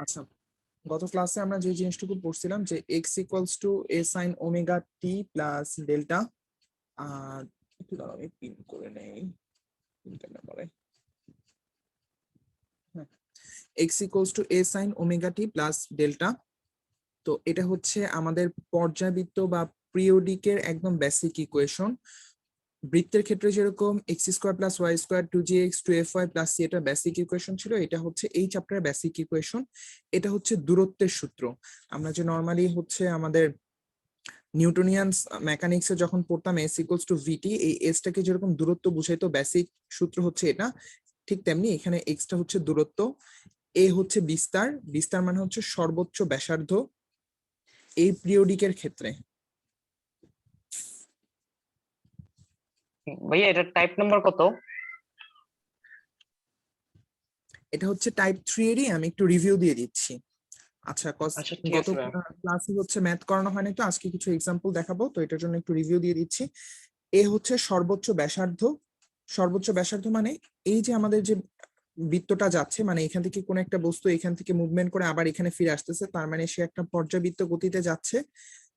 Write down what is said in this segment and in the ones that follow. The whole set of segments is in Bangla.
আচ্ছা, গত ক্লাসে আমরা যে জিনিসটুকু পড়ছিলাম যে x equals to a sin omega t plus delta. একটু দাঁড়াও, আমি পিন করে নেই পিনটা না পরে। x equals to a sin omega t plus delta. তো এটা হচ্ছে আমাদের পর্যায়বৃত্ত বা পিরিয়ডিকের একদম বেসিক ইকুয়েশন। বৃত্তের ক্ষেত্রে যেরকম X square plus Y square 2gx 2fy plus c এটা বেসিক ইকুয়েশন ছিল, এটা হচ্ছে এই চ্যাপ্টারের বেসিক ইকুয়েশন। এটা হচ্ছে দূরত্বের সূত্র। আমরা যে নর্মালি হচ্ছে আমাদের নিউটনিয়ানস মেকানিক্সে যখন পড়তাম এস ইকুয়ালস টু ভিটি, এই এসটাকে যেরকম দূরত্ব বুঝাইতো, বেসিক সূত্র হচ্ছে এটা। ঠিক তেমনি এখানে এক্সটা হচ্ছে দূরত্ব, এ হচ্ছে বিস্তার, বিস্তার মানে হচ্ছে সর্বোচ্চ ব্যাসার্ধ এই পিরিয়ডিকের ক্ষেত্রে। ভাইয়া এটা টাইপ নাম্বার কত? এটা হচ্ছে টাইপ 3 এরই, আমি একটু রিভিউ দিয়ে দিচ্ছি। আচ্ছা, আচ্ছা ঠিক গত আছে ভাইয়া। ক্লাসে হচ্ছে ম্যাথ করানো হয়নি, তো আজকে কিছু এক্সাম্পল দেখাবো, তো এটার জন্য একটু রিভিউ দিয়ে দিচ্ছি। এ হচ্ছে সর্বোচ্চ ব্যাসার্ধ। সর্বোচ্চ ব্যাসার্ধ মানে এই যে আমাদের যে বৃত্তটা যাচ্ছে, মানে এখান থেকে কোন একটা বস্তু এখান থেকে মুভমেন্ট করে আবার এখানে ফিরে আসতেছে, তার মানে সে একটা পর্যাবৃত্ত গতিতে যাচ্ছে।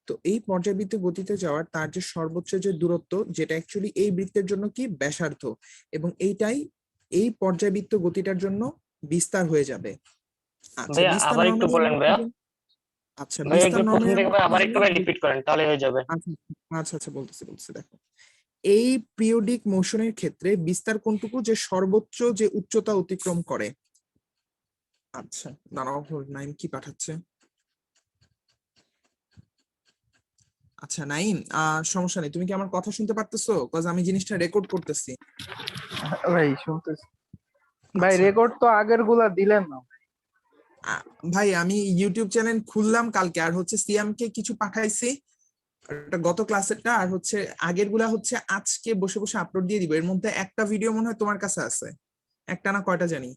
তো এই পর্যাবৃত্ত গতিতে যাওয়ার তার যে সর্বোচ্চ যে দূরত্ব, যেটা অ্যাকচুয়ালি এই বৃত্তের জন্য কি ব্যাসার্ধ, এবং এইটাই এই পর্যাবৃত্ত গতিটার জন্য বিস্তার হয়ে যাবে। আচ্ছা, ভাইয়া বিস্তার আবার একটু নরমালি বলেন ভাইয়া। আচ্ছা, ভাইয়া বিস্তার একটু প্রথম নরমালি থেকে আমরা ভাই কি আবার একটু জানি ভাই রিপিট করেন তাহলে হয়ে যাবে। আচ্ছা আচ্ছা আচ্ছা, বলতেছি বলতেছি, দেখো। এই পিরিয়ডিক মোশনের ক্ষেত্রে বিস্তার কোনটুকু, যে সর্বোচ্চ যে উচ্চতা অতিক্রম করে। আচ্ছা দাঁড়াও, নাইম কি পাঠাচ্ছে। আচ্ছা নাইম, সমস্যা নেই, তুমি কি আমার কথা শুনতে পারতেছো? কজ আমি জিনিসটা রেকর্ড করতেছি। ভাই শুনতেছি ভাই, আচ্ছা, রেকর্ড তো আগের গুলা দিলেন না। আ- ভাই আমি ইউটিউব চ্যানেল খুললাম কালকে, আর হচ্ছে সিয়ামকে কিছু পাঠাইছি, এটা গত ক্লাসেরটা, আর হচ্ছে আগের গুলা হচ্ছে আজকে বসে বসে আপলোড দিয়ে দিব। এর মধ্যে একটা ভিডিও মনে হয় তোমার কাছে আছে, একটা না কয়টা জানি।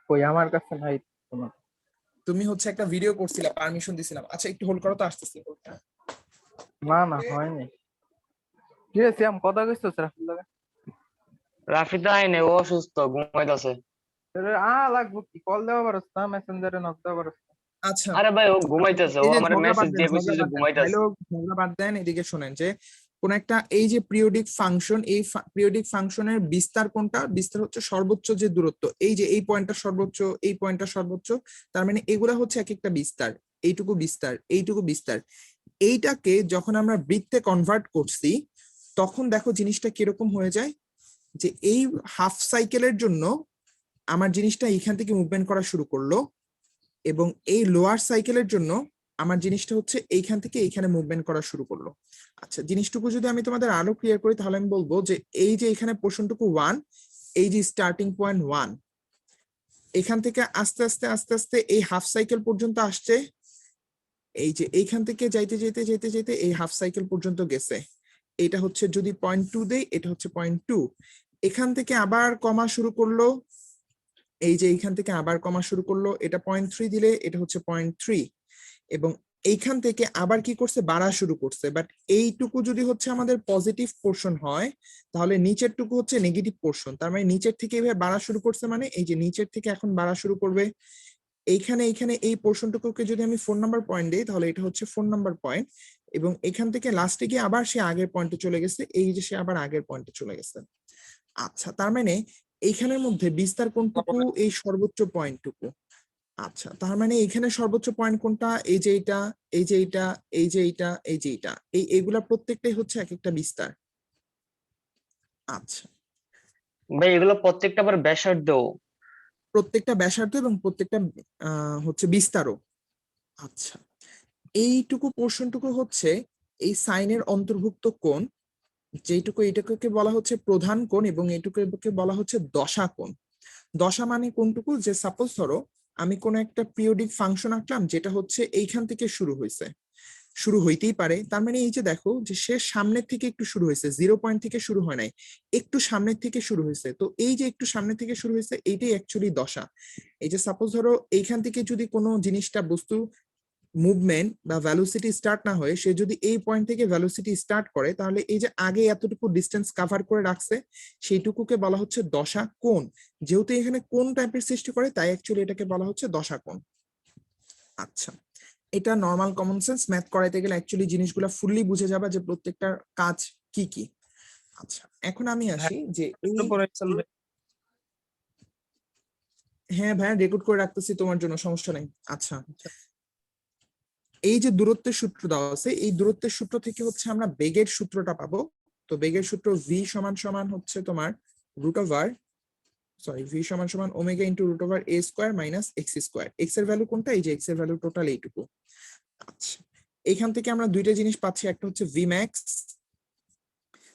কই আমার কাছে নাই কোনো। তুমি হচ্ছে একটা ভিডিও করছিলা, পারমিশন দিছিলাম। আচ্ছা একটু হোল্ড করো, তো আসতেছি। না না হয়নি। কি রে শ্যাম, কথা কইছস রাফির লগে? রাফিদা আইনে ও অসুস্থ ঘুমাইতেছে। তোরে লাগবো কি, কল দেওয়া পারস না, মেসেঞ্জারে নক দেওয়া পারস না? আচ্ছা, আরে ভাই ও ঘুমাইতেছে, ও এই যে আমার ঝগড়া বাদ মেসেজ দেন, দিয়ে কইছে ঝগড়া যে বাদ দেন, ভাই ঘুমাইতেছে। লোক ঝগড়া বাদ দেন, এদিকে শোনেন যে কোন একটা এই যে পিরিয়ডিক ফাংশন, এই পিরিয়ডিক ফাংশনের বিস্তার কোনটা, বিস্তার হচ্ছে সর্বোচ্চ যে দূরত্ব, এই যে এই পয়েন্টটা সর্বোচ্চ, এই পয়েন্টটা সর্বোচ্চ, তার মানে এগুলা হচ্ছে এক একটা বিস্তার। এইটুকু বিস্তার, এইটুকু বিস্তার। এইটাকে যখন আমরা বৃত্তে কনভার্ট করছি, তখন দেখো জিনিসটা কিরকম হয়ে যায়, যে এই হাফ সাইকেলের জন্য আমার জিনিসটা এইখান থেকে মুভমেন্ট করা শুরু করলো, এবং এই লোয়ার সাইকেলের জন্য আমার জিনিসটা হচ্ছে এইখান থেকে এইখানে মুভমেন্ট করা শুরু করলো। আচ্ছা, জিনিসটুকু যদি আমি তোমাদের আরো ক্লিয়ার করি, তাহলে আমি বলবো যে এই যে এখানে পোর্শনটুকু 1, এই যে স্টার্টিং পয়েন্ট 1, এখান থেকে আস্তে আস্তে আস্তে আস্তে এই হাফ সাইকেল পর্যন্ত আসছে। এই যে এইখান থেকে যাইতে যাইতে যাইতে যাইতে এই হাফ সাইকেল পর্যন্ত গেছে। এটা হচ্ছে যদি 0.2 দেই, এটা হচ্ছে 0.2। এখান থেকে আবার কমা শুরু করলো, এই যে এইখান থেকে আবার কমা শুরু করলো, এটা 0.3 দিলে এটা হচ্ছে 0.3, এবং এইখান থেকে আবার কি করছে, বাড়া শুরু করছে। বাট এইটুকু যদি হচ্ছে আমাদের পজিটিভ পোর্শন হয়, তাহলে নিচের টুকু হচ্ছে নেগেটিভ পোর্শন। তার মানে নিচের থেকে এইভাবে বাড়া শুরু করছে, মানে এই যে নিচের থেকে এখন বাড়া শুরু করবে। এইখানে এইখানে এই পোর্শনটুকুকে যদি আমি 4 নাম্বার পয়েন্ট দিই, তাহলে এটা হচ্ছে 4 নাম্বার পয়েন্ট, এবং এখান থেকে লাস্টে গিয়ে আবার সে আগের পয়েন্টে চলে গেছে, এই যে সে আবার আগের পয়েন্টে চলে গেছে। আচ্ছা, তার মানে এইখানের মধ্যে বিস্তার কোনটুকু, এই সর্বোচ্চ পয়েন্টটুকু। আচ্ছা, তার মানে এখানে সর্বোচ্চ পয়েন্ট কোনটা, এই যে এইটা, এই যে এইটা, এই যে এইটা, এই যে এইটা, এগুলা প্রত্যেকটাই হচ্ছে এক একটা বিস্তার। আচ্ছা, ভাই এগুলো প্রত্যেকটা আবার ব্যাসার্ধ। প্রত্যেকটা ব্যাসার্ধ এবং প্রত্যেকটা হচ্ছে বিস্তারও। আচ্ছা, এইটুকু পোর্শনটুকু হচ্ছে এই সাইনের অন্তর্ভুক্ত কোণ, যেটুকু এটাকে বলা হচ্ছে প্রধান কোণ, এবং এটুকুকে বলা হচ্ছে দশা কোণ। দশা মানে কোনটুকু, যে সাপোজ ধরো আমি কোন একটা পিরিয়ডিক ফাংশন আঁকলাম, যেটা হচ্ছে এইখান থেকে শুরু হয়েছে, শুরু হইতেই পারে, তার মানে এই যে দেখো যে সে সামনের থেকে একটু শুরু হয়েছে, 0 পয়েন্ট থেকে শুরু হয় নাই, একটু সামনের থেকে শুরু হয়েছে। তো এই যে একটু সামনের থেকে শুরু হয়েছে, এইটাই অ্যাকচুয়ালি দশা। এই যে সাপোজ ধরো এইখান থেকে যদি কোনো জিনিসটা বস্তু মুভমেন্ট বা ভ্যালোসিটি স্টার্ট না হয়ে সে যদি এই পয়েন্ট থেকে ভ্যালোসিটি স্টার্ট করে, তাহলে এই যে আগে এতটুকু ডিস্টেন্স কভার করে রাখছে সেইটুকুকে বলা হচ্ছে দশা কোণ। যেহেতু এখানে কোণ টাইপের সৃষ্টি করে, তাই অ্যাকচুয়ালি এটাকে বলা হচ্ছে দশা কোণ। আচ্ছা, এটা নর্মাল কমন সেন্স, ম্যাথ করাইতে গেলে অ্যাকচুয়ালি জিনিসগুলো ফুললি বুঝে যাবে যে প্রত্যেকটার কাজ কি কি। আচ্ছা, এখন আমি আসি যে হ্যাঁ ভাইয়া, রেকর্ড করে রাখতেছি তোমার জন্য, সমস্যা নেই। আচ্ছা, এই যে দূরত্বের সূত্র দেওয়া আছে, এই দূরত্বের সূত্র থেকে হচ্ছে আমরা বেগের সূত্রটা পাবো। তো বেগের সূত্র ভি সমান সমান হচ্ছে তোমার রুট ওভার ভি সমান সমান omega into root over A square minus X square. X এর ভ্যালু কোনটা? এই যে এক্স এর ভ্যালু টোটাল এইটুকু। আচ্ছা, এখান থেকে আমরা দুইটা জিনিস পাচ্ছি, একটা হচ্ছে ভি ম্যাক্স,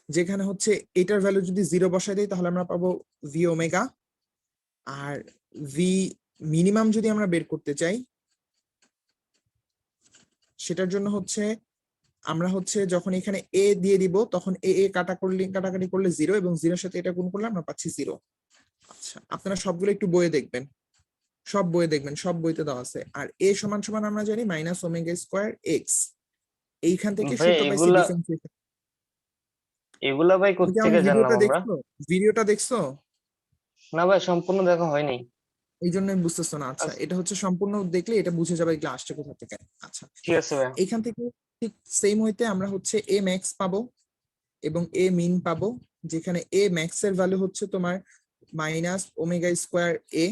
যেখানে হচ্ছে এটার ভ্যালু যদি 0 বসাই দেই তাহলে আমরা পাবো ভি ওমেগা। আর ভি মিনিমাম যদি আমরা বের করতে চাই, সেটার জন্য হচ্ছে আমরা হচ্ছে যখন এখানে এ দিয়ে দিব তখন এ এ কাটাকাটি করলে 0, এবং 0-র সাথে এটা গুণ করলে আমরা পাচ্ছি 0। আচ্ছা, আপনারা সবগুলো একটু বইয়ে দেখবেন, সব বইয়ে দেখবেন, সব বইতে দেওয়া আছে। আর এ সমান সমান আমরা জানি মাইনাস ওমেগা স্কোয়ার এক্স। এইখান থেকে ভাই সূত্র পাইছি এগুলা ডিফারেন্সিয়েশন। এগুলা ভাই তুমি কি আমার কোত্থেকে জানলাম ভিডিওটা আমরা? দেখছো? ভিডিওটা দেখছো? না ভাই, সম্পূর্ণ দেখা হয়নি। এই জন্য বুঝতেছো না। আচ্ছা, এটা হচ্ছে সম্পূর্ণ দেখলে এটা বুঝে যাবে এগুলো আসছে কোথা থেকে। আচ্ছা, ঠিক আছে ভাই। এখান থেকে ঠিক সেম হইতে আমরা হচ্ছে এ ম্যাক্স পাবো এবং এ মিন পাবো, যেখানে এ ম্যাক্স এর ভ্যালু হচ্ছে তোমার মাইনাস ওমেগা স্কোয়ার এ,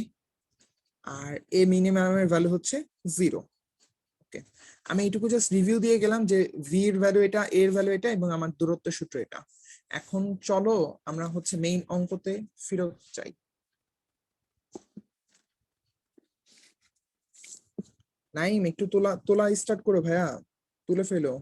আর এ মিনিমামের ভ্যালু হচ্ছে 0। ওকে, আমি এইটুকু জাস্ট রিভিউ দিয়ে গেলাম যে ভি এর ভ্যালু এটা, এ এর ভ্যালু এটা, এবং আমার দূরত্বের সূত্র এটা। এখন চলো আমরা হচ্ছে মেইন অঙ্কতে ফিরত চাই। নাইম, একটু তোলা তোলা স্টার্ট করো ভাইয়া, তুলে ফেলো।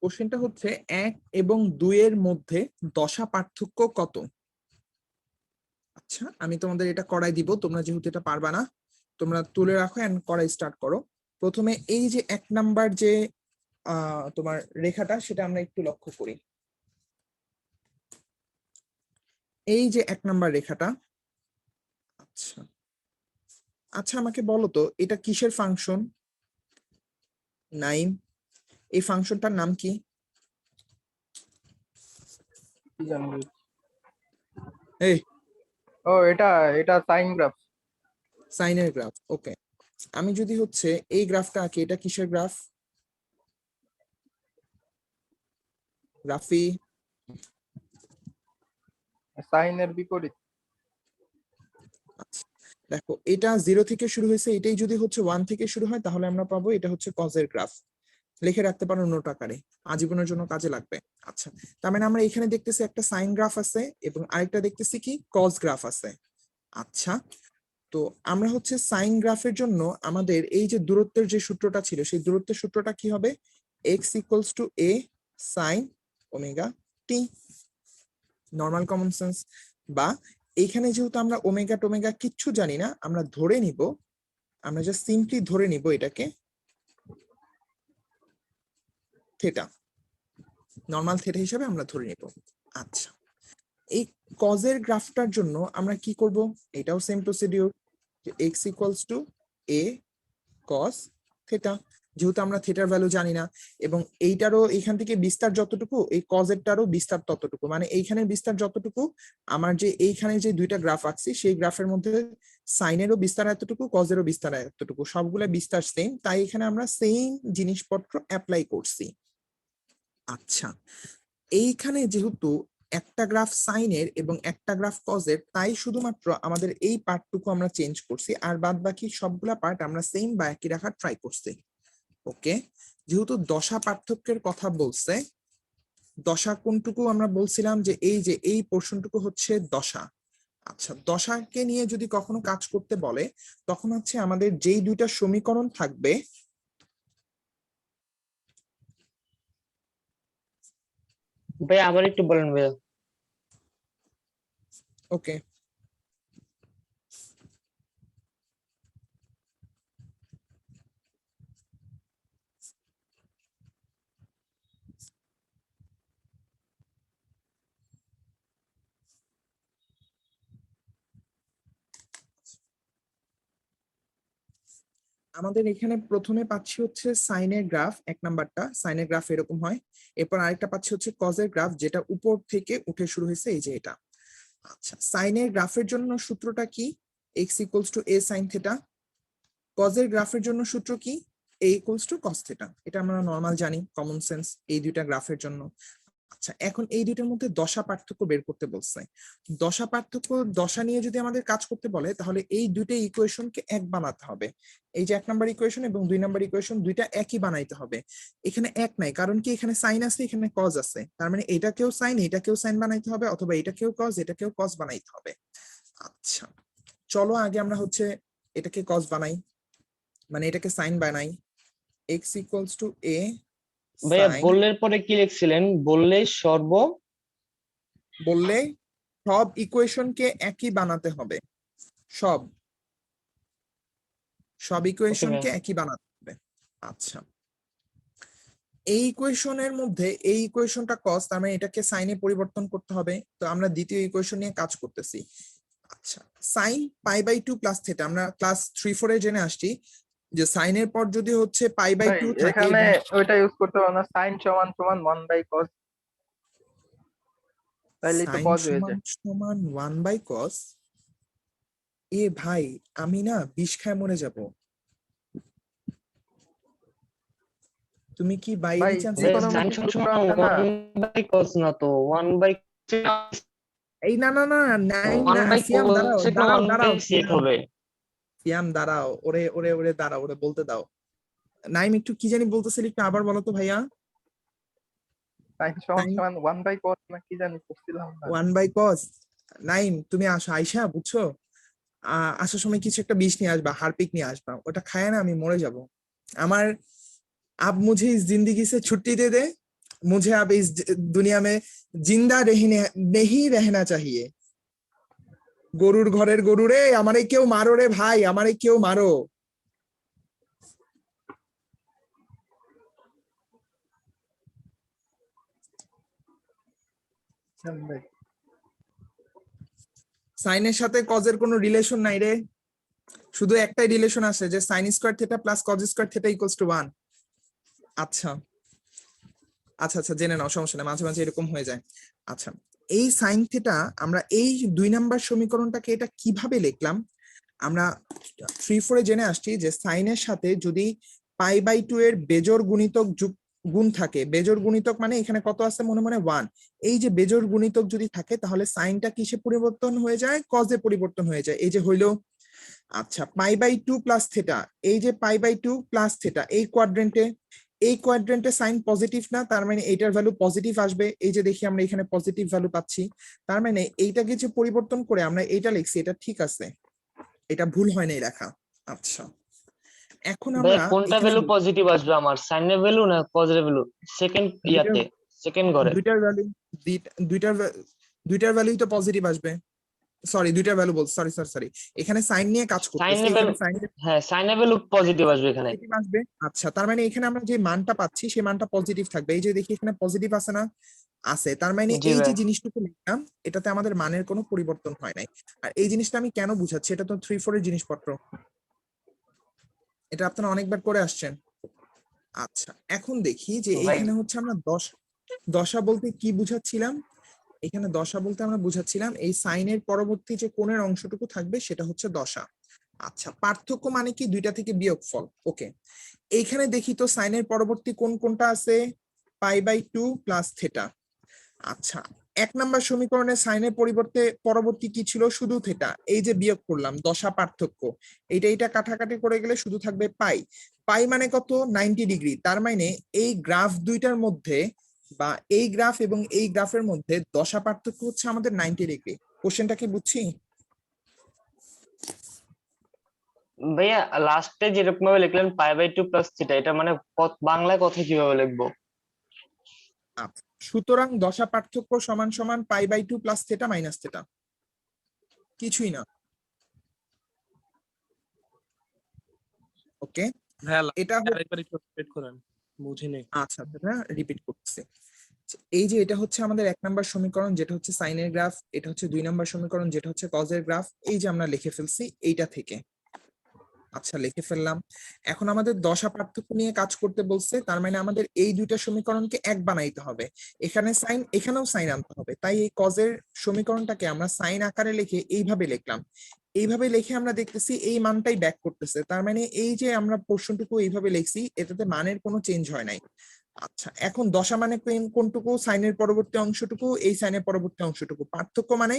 কোশ্চেনটা হচ্ছে 1 এবং 2 এর মধ্যে দশা পার্থক্য কত? আচ্ছা, আমি তোমাদের এটা করাই দিব, তোমরা যেহেতু এটা পারবা না, তোমরা তুলে রাখো এন্ড করাই স্টার্ট করো। প্রথমে এই যে 1 নাম্বার যে তোমার রেখাটা, সেটা আমরা একটু লক্ষ্য করি। এই যে 1 নাম্বার রেখাটা, আচ্ছা আচ্ছা আমাকে বলো তো এটা কিসের ফাংশন? নাইম, এই ফাংশনটার নাম কি? কি জানি। এই ও, এটা এটা সাইন গ্রাফ। সাইনের গ্রাফ। ওকে, আমি যদি হচ্ছে এই গ্রাফটা আঁকি, এটা কিসের গ্রাফ? রাফি, সাইনের বিপরীত। আচ্ছা, দেখো এটা 0 থেকে শুরু হয়েছে, এটাই যদি হচ্ছে 1 থেকে শুরু হয় তাহলে আমরা পাবো এটা হচ্ছে কজের গ্রাফ। লিখে রাখতে পারো নোট আকারে, আজীবনের জন্য কাজে লাগবে। আচ্ছা, তার মানে আমরা এখানে দেখতেছি একটা সাইন গ্রাফ আছে এবং আরেকটা দেখতেছি কি কজ গ্রাফ আছে। আচ্ছা, তো আমরা হচ্ছে সাইন গ্রাফের জন্য আমাদের এই যে দূরত্বের যে সূত্রটা ছিল, সেই দূরত্বের সূত্রটা কি হবে? x equals to a sine omega t, normal common sense. বা এইখানে যেহেতু আমরা ওমেগা টোমেগা কিচ্ছু জানি না, আমরা ধরে নিব, আমরা জাস্ট সিম্পলি ধরে নিব এটাকে থেটা, নর্মাল থেটা হিসেবে আমরা ধরে নিব। আচ্ছা, এই কজের গ্রাফটার জন্য আমরা কি করব? এটাও সেম প্রসিডিউর, যে x equals to a cos theta. যেহেতু আমরা থেটার ভ্যালু জানি না, এবং এইটারও এখান থেকে বিস্তার যতটুকু, এই কজেরটারও বিস্তার ততটুকু, মানে এইখানের বিস্তার যতটুকু, আমার যে এইখানে যে দুইটা গ্রাফ আঁকছি সেই গ্রাফের মধ্যে সাইনেরও বিস্তার এতটুকু, কজেরও বিস্তার এতটুকু, সবগুলা বিস্তার সেম, তাই এখানে আমরা সেম জিনিসপত্র অ্যাপ্লাই করছি। আচ্ছা, এইখানে যেহেতু একটা গ্রাফ সাইনের এবং একটা গ্রাফ কজের, তাই শুধুমাত্র আমাদের এই পার্টটুকু আমরা চেঞ্জ করছি, আর বাদ বাকি সবগুলা পার্ট আমরা সেম বা একই রাখার ট্রাই করছি। ওকে, যেহেতু দশা পার্থক্যের কথা বলছে, দশা কোনটুকু আমরা বলছিলাম যে এই পোর্শনটুকু হচ্ছে দশা। আচ্ছা, দশাকে নিয়ে যদি কখনো কাজ করতে বলে তখন হচ্ছে আমাদের যেই দুইটা সমীকরণ থাকবে, ভাই আবার একটু বলেন ভাইয়া। ওকে, আমাদের এখানে প্রথমে পাচ্ছি হচ্ছে সাইনের গ্রাফ, এক নাম্বারটা সাইনের গ্রাফ এরকম হয়। এরপর আরেকটা পাচ্ছি হচ্ছে কজের গ্রাফ, যেটা উপর থেকে উঠে শুরু হয়েছে, এই যে এটা। আচ্ছা, সাইনের গ্রাফের জন্য সূত্রটা কি? X equals to A sine theta. কজের গ্রাফের জন্য সূত্র কি? A equals to cos theta. এটা আমরা নর্মাল জানি, কমন সেন্স এই দুইটা গ্রাফের জন্য। আচ্ছা, এখন এই দুইটার মধ্যে দশা পার্থক্য বের করতে বলছে। দশা পার্থক্য, দশা নিয়ে যদি আমাদের কাজ করতে বলে তাহলে এই দুইটা ইকুয়েশনকে এক বানাতে হবে। এই যে 1 নাম্বার ইকুয়েশন এবং 2 নাম্বার ইকুয়েশন দুইটা একই বানাইতে হবে। এখানে এক নাই, কারণ কি এখানে সাইন আছে, এখানে কজ আছে, তার মানে এটাকেও সাইন এটাকেও সাইন বানাইতে হবে, অথবা এটাকেও কজ এটাকেও কজ বানাইতে হবে। আচ্ছা, চলো আগে আমরা হচ্ছে এটাকে কজ বানাই, মানে এটাকে সাইন বানাই। x ইকুয়ালস টু a ভাইয়া সাইন, বললের পরে কি লিখছিলেন? বললে বললে সব ইকুয়েশনকে একই বানাতে হবে, সব ওকে ইকুয়েশনকে ভাইয়া। একই বানাতে হবে। আচ্ছা, এই ইকুয়েশনের মধ্যে এই ইকুয়েশনটা কস, তার মানে এটাকে সাইনে পরিবর্তন করতে হবে। তো আমরা দ্বিতীয় ইকুয়েশন নিয়ে কাজ করতেছি। আচ্ছা, sine pi by 2 plus theta, আমরা ক্লাস 3-4 এ জেনে আসছি যে সাইনের পর যদি হচ্ছে পাই বাই ভাই 2 থাকে এখানে এবং ওইটা ইউজ করতে পারো না, সাইন সমান সমান 1/cos, তাইলেই তো সাইন cos হয়ে সমান যায়। সমান 1/cos। এ ভাই, আমি না বিষ খায় মরে যাব। তুমি কি বাই ভাই এনি চান্স ভাইয়া এখানে সাইন ত্রিকোণমিতিক সূত্র সমান আছে না, 1/cos না তো, 1/, এই না না না নাই না, 1/cos সিয়াম দাঁড়াও থেকে দাঁড়াও দাঁড়াও 1/sec সিয়াম, হবে। সিয়াম দাঁড়াও, ওরে ওরে ওরে দাঁড়াও, ওরে বলতে দাও। নাইম একটু কি জানি বলতেছিলি, একটু আবার বলো তো ভাইয়া। সাইন সমান সাইন সমান 1/cos না কি জানি করছিলাম না। 1/cos। নাইম তুমি আসো, আইসা বুঝছো, আসার সময় কিছু একটা বিষ নিয়ে আসবা, হারপিক নিয়ে আসবা, ওটা খায় না আমি মরে যাব। আমার अब मुझे इस जिंदगी से छुट्टी दे दे, मुझे अब इस दुनिया में जिंदा रहने नहीं रहना चाहिए। গরুর ঘরের গরু রে, আমারে কেউ মারো রে ভাই, আমারে কেউ মারো। ভাই সাইনের সাথে কজের কোনো রিলেশন নাই রে, শুধু একটাই রিলেশন আছে যে sine square theta plus cos square theta equals to 1। আচ্ছা আচ্ছা আচ্ছা, জেনে নাও, সমস্যা নেই, মাঝে মাঝে এরকম হয়ে যায়। আচ্ছা, এই সাইন থেটা, আমরা এই 2 নাম্বার সমীকরণটাকে এটা কিভাবে লিখলাম, আমরা 3-4 এ জেনে আসছি যে সাইনের সাথে যদি পাই বাই 2 এর বেজোড় গুণিতক গুণ থাকে, বেজোড় গুণিতক মানে এখানে কত আছে মনে মনে 1, এই যে বেজোড় গুণিতক যদি থাকে তাহলে সাইনটা কিসে পরিবর্তন হয়ে যায়, কজে পরিবর্তন হয়ে যায়, এই যে হইলো। আচ্ছা, পাই বাই 2 প্লাস থেটা, এই যে পাই বাই 2 প্লাস থেটা এই কোয়াড্রেন্টে সাইন পজিটিভ না, তার মানে এইটার ভ্যালু পজিটিভ আসবে, এই যে দেখি আমরা এখানে পজিটিভ ভ্যালু পাচ্ছি, তার মানে এইটাকে যে পরিবর্তন করে আমরা এইটা লিখছি, এটা ঠিক আছে, এটা ভুল হয় নাই লেখা। আচ্ছা, এখন ভাইয়া আমরা কোনটা এখানে ভ্যালু পজিটিভ আসবে, আমার সাইনের ভ্যালু না কজের ভ্যালু? সেকেন্ড দুইটার ইয়াতে, সেকেন্ড ঘরে। দুইটার ভ্যালু, দুইটার দুইটার ভ্যালুই তো পজিটিভ আসবে। সরি, দুইটার ভ্যালু বল, সরি সরি সরি, এখানে সাইন নিয়ে কাজ করতেছি, সাইনের ভ্যালু, এখানে সাইন হ্যাঁ সাইনের ভ্যালু পজিটিভ আসবে এখানে। পজিটিভ আসবে। আচ্ছা, তার মানে এখানে আমরা যে মানটা পাচ্ছি সেই মানটা পজিটিভ থাকবে, এই যে দেখি এখানে পজিটিভ আছে না, আছে, তার মানে জি এই যে ভাই। জিনিসটুকু লিখলাম এটাতে আমাদের মানের কোনো পরিবর্তন হয় নাই। আর এই জিনিসটা আমি কেন বুঝাচ্ছি, এটা তো 3-4 এর জিনিসপত্র, এটা আপনারা অনেকবার করে আসছেন। আচ্ছা, এখন দেখি যে ভাই এইখানে হচ্ছে আমরা দশা বলতে কি বুঝাচ্ছিলাম, এখানে দশা বলতে আমরা বুঝাচ্ছিলাম এই সাইনের পরবর্তী যে কোণের অংশটুকু থাকবে সেটা হচ্ছে দশা। আচ্ছা, পার্থক্য মানে কি, দুইটা থেকে বিয়োগফল। ওকে, এইখানে দেখি তো সাইনের পরবর্তী কোণ কোনটা আছে, পাই বাই 2 প্লাস থেটা। আচ্ছা, 1 নাম্বার সমীকরণে সাইনের পরিবর্তে পরবর্তী কি ছিল, শুধু থেটা, এই যে বিয়োগ করলাম দশা পার্থক্য, এইটা কাটাকাটি করে গেলে শুধু থাকবে পাই। পাই মানে কত 90 ডিগ্রি, তার মানে এই গ্রাফ দুইটার মধ্যে বা এই গ্রাফ এবং এই গ্রাফের মধ্যে দশা পার্থক্য হচ্ছে আমাদের 90 ডিগ্রি। কোশ্চেনটা কি বুঝছি? ভাইয়া লাস্টে যেরকম ভাবে লিখলেন π/2 প্লাস থিটা, এটা মানে বাংলায় কথা কিভাবে লিখবো? আচ্ছা, সুতরাং দশা পার্থক্য সমান সমান π/2 প্লাস থেটা মাইনাস থেটা, কিছুই না। ওকে, হ্যাঁ, এটা আরেকবার একটু রিপিট করেন, বুঝিনি। আচ্ছা রিপিট করতেছি। এই যে এটা হচ্ছে আমাদের 1 নাম্বার সমীকরণ, যেটা হচ্ছে সাইনের গ্রাফ, এটা হচ্ছে 2 নাম্বার সমীকরণ, যেটা হচ্ছে কজের গ্রাফ। এই যে আমরা লিখে ফেলছি এইটা থেকে। আচ্ছা, লিখে ফেললাম। এখন আমাদের দশা পার্থক্য নিয়ে কাজ করতে বলছে, তার মানে আমাদের এই দুইটা সমীকরণকে এক বানাইতে হবে। এখানে সাইন, এখানেও সাইন আনতে হবে, তাই এই কজের সমীকরণটাকে আমরা সাইন আকারে লিখে এইভাবে লিখলাম। এইভাবে লিখে আমরা দেখতেছি এই মানটাই ব্যাক করতেছে, তার মানে এই যে আমরা পোর্শনটুকু এইভাবে লিখছি এটাতে মানের কোনো চেঞ্জ হয় নাই। আচ্ছা, এখন দশা মানে কোনটুকু, সাইনের পরবর্তী অংশটুকু, এই সাইনের পরবর্তী অংশটুকু। পার্থক্য মানে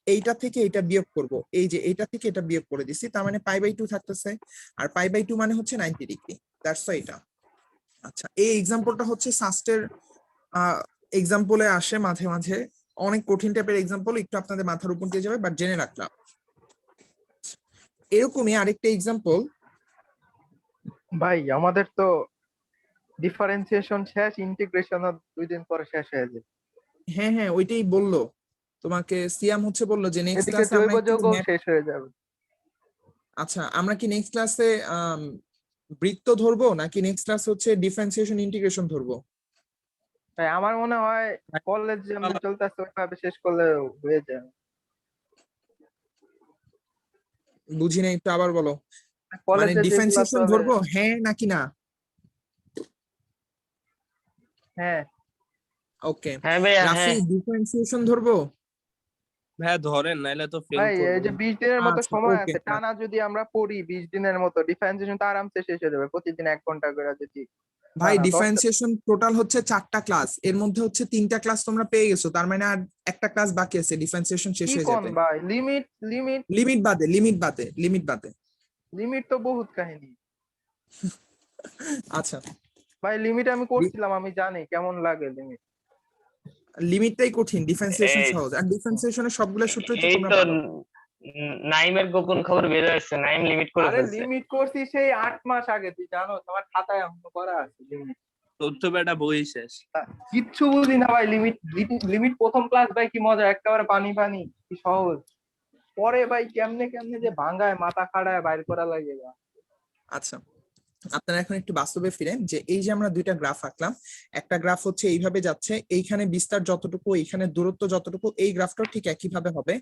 এইটা থেকে এটা বিয়োগ করব, এই যে এইটা থেকে এটা বিয়োগ করে দিছি, তার মানে π/2 থাকতেছে। আর π/2 মানে হচ্ছে 90 ডিগ্রি, দ্যাটস এটা। আচ্ছা, এই এক্সাম্পলটা হচ্ছে সাস্টের এক্সাম্পলে আসে মাঝে মাঝে, অনেক কঠিন টাইপের এক্সাম্পল, একটু আপনাদের মাথার উপর দিয়ে যাবে, বাট জেনে রাখলাম। এরকমই আরেকটা এক্সাম্পল। ভাই আমাদের তো ডিফারেন্সিয়েশন শেষ, ইন্টিগ্রেশন 2 দিন পরে শেষ হয়ে যাবে। হ্যাঁ হ্যাঁ, ওইটাই বললো তোমাকে, সিয়াম হচ্ছে বললো যে নেক্সট এদিকে ক্লাসে আমরা জৈব একটু যৌগ শেষ হয়ে যাবে। আচ্ছা, আমরা কি নেক্সট ক্লাসে বৃত্ত ধরবো নাকি নেক্সট ক্লাস হচ্ছে ডিফারেন্সিয়েশন ইন্টিগ্রেশন ধরবো? তাই আমার মনে হয় কলেজ যেমন চলতেছে ওইভাবে শেষ করলে হয়ে যায়। বুঝি না, একটু আবার বলো। মানে কলেজে যেগুলা ডিফারেন্সিয়েশন চলে। ধরবো হ্যাঁ নাকি না? হ্যাঁ ওকে, হ্যাঁ ভাইয়া, রাফি হ্যাঁ। ডিফারেন্সিয়েশন ধরবো। হ্যাঁ ধরেন, নাইলে তো ফেল ভাই, এই করবো। যে 20 দিনের মতো আচ্ছা সময় ওকে, আছে, টানা যদি আমরা পড়ি 20 দিনের মতো, ডিফারেন্সিয়েশন তো আরামসে শেষ হয়ে যাবে প্রতিদিন 1 ঘন্টা করে যদি। না ভাই না 10টা। ডিফারেন্সিয়েশন টোটাল হচ্ছে 4টা ক্লাস, এর মধ্যে হচ্ছে 3টা ক্লাস তোমরা পেয়ে গেছো, তার মানে আর একটা ক্লাস বাকি আছে, ডিফারেন্সিয়েশন শেষ কি হয়ে কোন যাবে। ভাই, লিমিট লিমিট লিমিট বাদে, লিমিট বাদে, লিমিট বাদে। লিমিট তো বহুত কাহিনী। আচ্ছা, ভাই লিমিট আমি করছিলাম, আমি জানি কেমন লাগে লিমিট। লিমিটটাই কঠিন, ডিফারেন্সিয়েশন এই সহজ, আর ডিফারেন্সিয়েশনের সবগুলো সূত্রই তো এই তোমরা তো পারো। নাইমের গোপন খবর বের হয়েছে, নাইম লিমিট করে আরে ফেলছে। লিমিট করছি সেই 8 মাস আগে, তুই জানো তোমার খাতায় এখনো করা আছে লিমিট। তোর তো বেটা বই শেষ। কিচ্ছু বুঝি না ভাই, লিমিট লিমিট প্রথম ক্লাস ভাই কি মজা, একেবারে পানি পানি, কি সহজ। পরে ভাই কেমনে কেমনে যে ভাঙায়, মাথা খাড়ায় বাইর করা লাগে। আচ্ছা, আপনারা এখন একটু বাস্তবে ফিরেন, যে এই যে আমরা দুইটা গ্রাফ আঁকলাম, একটা গ্রাফ হচ্ছে এইভাবে যাচ্ছে, এইখানে বিস্তার যতটুকু, এইখানে দূরত্ব যতটুকু, এই গ্রাফটাও ঠিক একইভাবে হবে।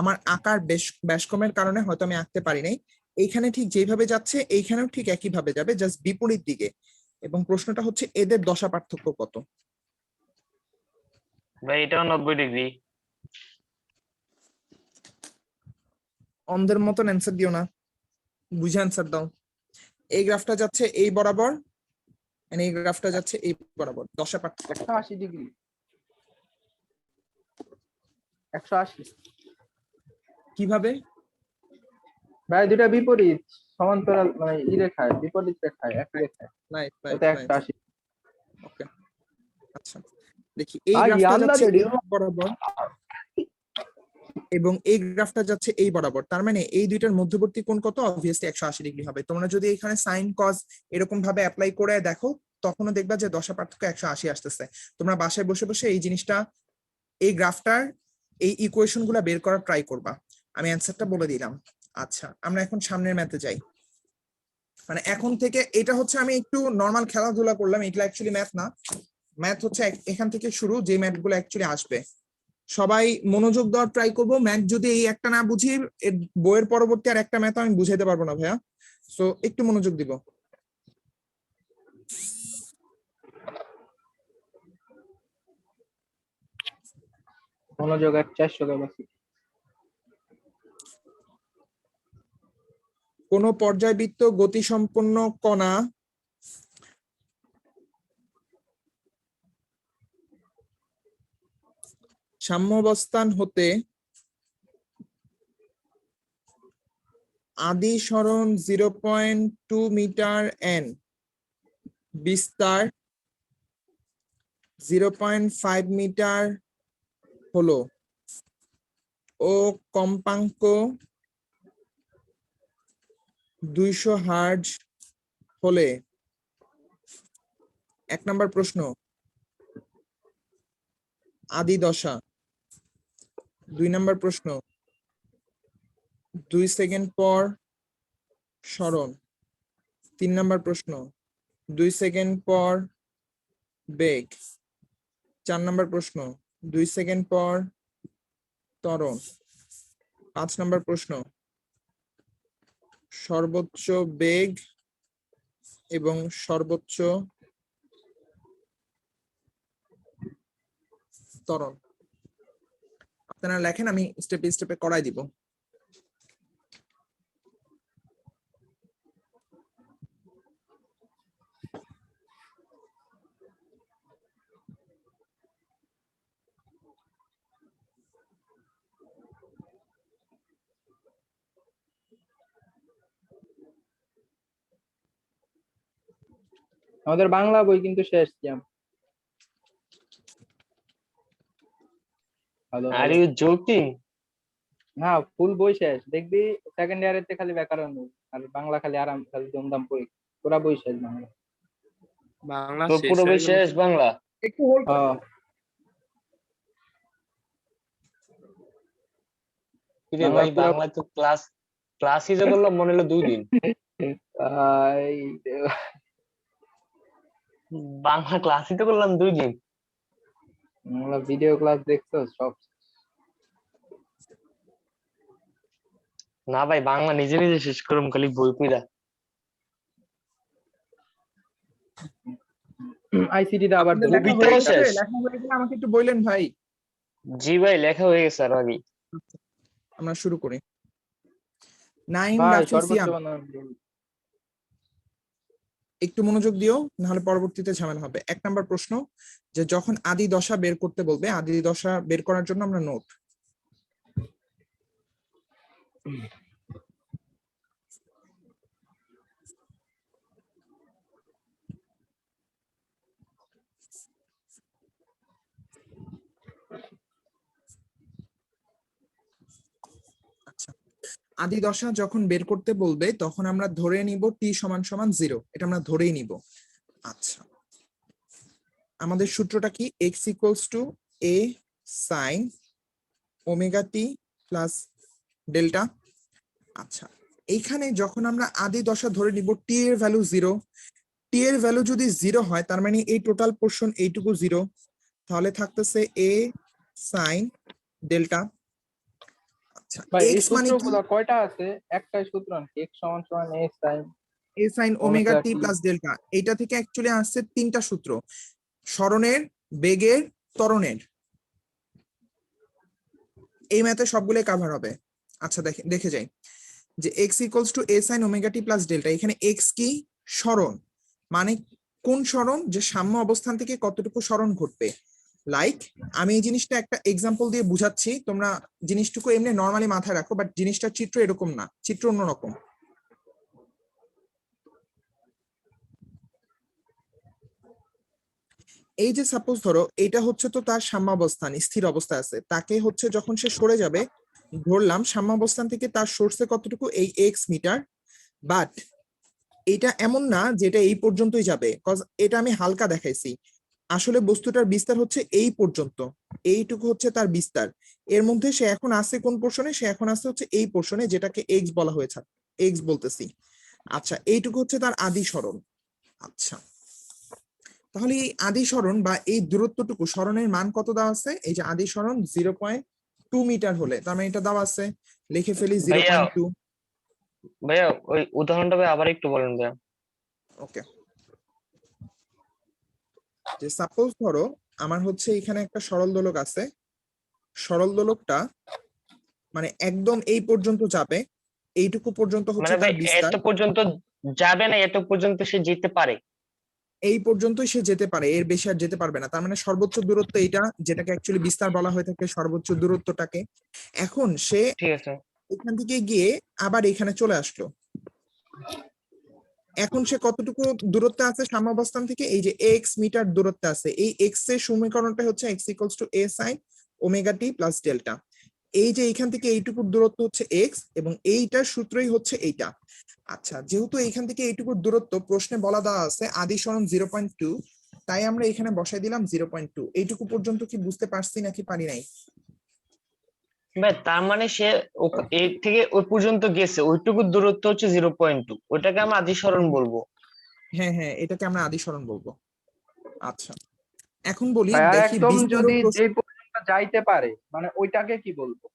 আমার আকার ব্যাস কমের কারণে হয়তো আমি আঁকতে পারি নাই, এইখানে ঠিক যেভাবে যাচ্ছে এইখানেও ঠিক একইভাবে যাবে, জাস্ট বিপরীত দিকে। এবং প্রশ্নটা হচ্ছে এদের দশা পার্থক্য কত? ভাই এটাও 90 ডিগ্রি। অন্ধের মতন অ্যান্সার দিও না, বুঝে অ্যান্সার দাও। এই গ্রাফটা যাচ্ছে এই বরাবর, and এই গ্রাফটা যাচ্ছে এই বরাবর, দশা পার্থক্য কত? 180 ডিগ্রি, 180। কিভাবে? ভাই দুটা বিপরীত, সমান্তরাল মানে ই রেখায়, বিপরীত রেখায়, এক রেখায়, রাইট রাইট এটা রাইট, 180। ওকে। আচ্ছা, দেখি এই ভাই গ্রাফটা আল্লাহ যাচ্ছে রে। এই বরাবর এবং এই গ্রাফটা যাচ্ছে এই বরাবর, তার মানে এই দুইটার মধ্যবর্তী কোণ কত? অবভিয়াসলি 180 ডিগ্রি হবে। তোমরা যদি এখানে সাইন কজ এরকম ভাবে অ্যাপ্লাই করে দেখো, তখনও দেখবা যে দশা পার্থক্য 180 আসতেছে। তোমরা বাসায় বসে বসে এই জিনিসটা, এই গ্রাফটার এই ইকুয়েশন গুলা বের করার ট্রাই করবা। আমি অ্যান্সারটা বলে দিলাম। আচ্ছা, আমরা এখন সামনের ম্যাথে যাই। মানে এখন থেকে এটা হচ্ছে আমি একটু নর্মাল খেলাধুলা করলাম, এগুলা অ্যাকচুয়ালি ম্যাথ না। ম্যাথ হচ্ছে এখান থেকে শুরু, যে ম্যাথ গুলো অ্যাকচুয়ালি আসবে। সবাই মনোযোগ দেওয়ার ট্রাই করবো। ম্যাথ যদি এই একটা না বুঝি, এর বইয়ের পরবর্তী আর একটা ম্যাথ আমি বুঝাইতে পারবো না ভাইয়া, সো একটু মনোযোগ দিব। মনোযোগ 400 ক্যাপাসিটি। কোন পর্যায়বৃত্ত গতিসম্পন্ন কণা সাম্যাবস্থান হতে আদি সরণ 0.2 মিটার n, বিস্তার 0.5 মিটার হলো ও কম্পাঙ্ক 200 হার্জ হলে 1 নম্বর প্রশ্ন আদি দশা। 2 নম্বর প্রশ্ন 2 সেকেন্ড পর সরণ। 3 নম্বর প্রশ্ন 2 সেকেন্ড পর বেগ। 4 নম্বর প্রশ্ন 2 সেকেন্ড পর ত্বরণ। 5 নম্বর প্রশ্ন সর্বোচ্চ বেগ এবং সর্বোচ্চ ত্বরণ। আপনারা লেখেন, আমি স্টেপে স্টেপে করাই দিব। আমাদের বাংলা বই কিন্তু শেষ jam. Hello are you joking? হ্যাঁ, ফুল বই শেষ। দেখবি সেকেন্ড ইয়ারের তে খালি ব্যাকরণ বই, আর বাংলা খালি আরাম খালি দমদম পড়ি। পুরা বই শেষ বাংলা। বাংলা তোর শেষ পুরো বই হয়ে গেল। শেষ বাংলা? একটু হোল্ড হ্যাঁ, কিরে বাংলা ভাই, পুরো বাংলা তো ক্লাসই যে করলাম মনে হলো 2 দিন। এই বাংলা ক্লাসই তো করলাম 2 দিন। বাংলা ভিডিও ক্লাস দেখছো সব। না ভাই, বাংলা নিজে নিজে শেষ করুম খালি বই পড়া। আইসিটি টা আবার আপনাদের ধরো। লেখা কবিতাও হয়ে গেছে? শেষ? লেখা হয়ে গেলে আমাকে একটু বললেন ভাই। জি ভাই, লেখা হয়ে গেছে আর আগে। আমরা শুরু করি। নাইম ভাই রাফি সর্বোচ্চ সিয়াম, বানান। একটু মনোযোগ দিও, নাহলে পরবর্তীতে ঝামেলা হবে। 1 নম্বর প্রশ্ন, যে যখন আদি দশা বের করতে বলবে, আদি দশা বের করার জন্য আমরা নোট। আচ্ছা, আদি দশা যখন বের করতে বলবে তখন আমরা ধরে নিব টি সমান সমান 0, এটা আমরা ধরেই নিব। আচ্ছা, আমাদের সূত্রটা কি? x equals to a sine omega t plus delta. আচ্ছা, এইখানে যখন আমরা আদি দশা ধরে নিব টি এর ভ্যালু 0, টি এর ভ্যালু যদি 0 হয় তার মানে এই টোটাল পোর্শন এইটুকু 0, তাহলে থাকতেছে a সাইন ডেল্টা। আচ্ছা, ভাই এই x মানে কি? সূত্রগুলো কয়টা আছে? একটাই সূত্র নাকি? x সমান সমান a sin a sin omega omega t t। Plus delta, এটা থেকে অ্যাকচুয়ালি আসছে 3টা সূত্র: সরণের, বেগের, ত্বরণের। এই ম্যাথে সবগুলোই কভার হবে। আচ্ছা, দেখে যাই যে x equals to a sin omega t plus delta. এখানে x কি? সরণ। মানে কোন সরণ? যে সাম্য অবস্থান থেকে কতটুকু সরণ ঘটবে। লাইক আমি এই জিনিসটা একটা এক্সাম্পল দিয়ে বুঝাচ্ছি, তোমরা জিনিসটুকু এমনি নর্মালি মাথায় রাখো, বাট জিনিসটার চিত্র এরকম না, চিত্র অন্যরকম। এই যে সাপোজ ধরো এটা হচ্ছে তো তার সাম্যাবস্থান, স্থির অবস্থায় আছে, তাকে হচ্ছে যখন সে সরে যাবে, ধরলাম সাম্যাবস্থান থেকে তার সোর্সে কতটুকু, এই x মিটার। বাট এটা এমন না যেটা এই পর্যন্তই যাবে, কজ এটা আমি হালকা দেখাইছি। আসলে বস্তুটার বিস্তার হচ্ছে এই পর্যন্ত, এইটুকু হচ্ছে তার বিস্তার। এর মধ্যে সে এখন আছে কোন পোর্শনে? সে এখন আছে হচ্ছে এই পোর্শনে, যেটাকে x বলা হয়েছে, x বলতেছি। আচ্ছা, এইটুকু হচ্ছে তার আদি সরণ। আচ্ছা, তাহলে এই আদি সরণ বা এই দূরত্বটুকু, সরণের মান কত দেওয়া আছে? এই যে আদি সরণ 0.2 মিটার হলে, তার মানে এটা দেওয়া আছে, লিখে ফেলি ভাইয়া 0.2। ভাইয়া ওই উদাহরণটা ভাই আবার একটু বলেন ভাইয়া। ওকে, যে সাপোজ ধরো আমার হচ্ছে এখানে একটা সরল দোলক আছে, সরল দোলকটা মানে একদম এই পর্যন্ত যাবে, এইটুকু পর্যন্ত হচ্ছে মানে ভাই তার বিস্তার। এত পর্যন্ত যাবে না, এত পর্যন্ত সে যেতে পারে? এই পর্যন্তই সে যেতে পারে, এর বেশি আর যেতে পারবে না। তার মানে সর্বোচ্চ দূরত্ব এইটা, যেটাকে অ্যাকচুয়ালি বিস্তার বলা হয়ে থাকে, সর্বোচ্চ দূরত্বটাকে। এখন সে ঠিক আছে। এখান থেকে গিয়ে আবার এখানে চলে আসলো। এখন সে কতটুকু দূরত্বে আছে সাম্যাবস্থান থেকে? এই যে এক্স মিটার দূরত্বে আছে। এই এক্স এর সমীকরণটা হচ্ছে x equals to A sine omega t plus delta. এই যে এখান থেকে এইটুকু দূরত্ব হচ্ছে এক্স এবং এইটার সূত্রই হচ্ছে এইটা। আচ্ছা, যেহেতু এইখান থেকে এইটুকু দূরত্ব প্রশ্নে বলা দেওয়া আছে আদি সরণ 0.2, তাই আমরা এখানে বসাই দিলাম 0.2। এইটুকু পর্যন্ত কি বুঝতে পারছি নাকি পারি নাই? ভাই তার মানে সে এই থেকে ওই পর্যন্ত গেছে, ওইটুকু দূরত্ব হচ্ছে 0.2, ওইটাকে আমরা আদি সরণ বলবো। হ্যাঁ হ্যাঁ, এটাকে আমরা আদি সরণ বলবো। আচ্ছা, এখন বলি ভাইয়া দেখি একদম বিস্তার যদি যে পর্যন্ত যাইতে পারে মানে ওইটাকে কি বলবো?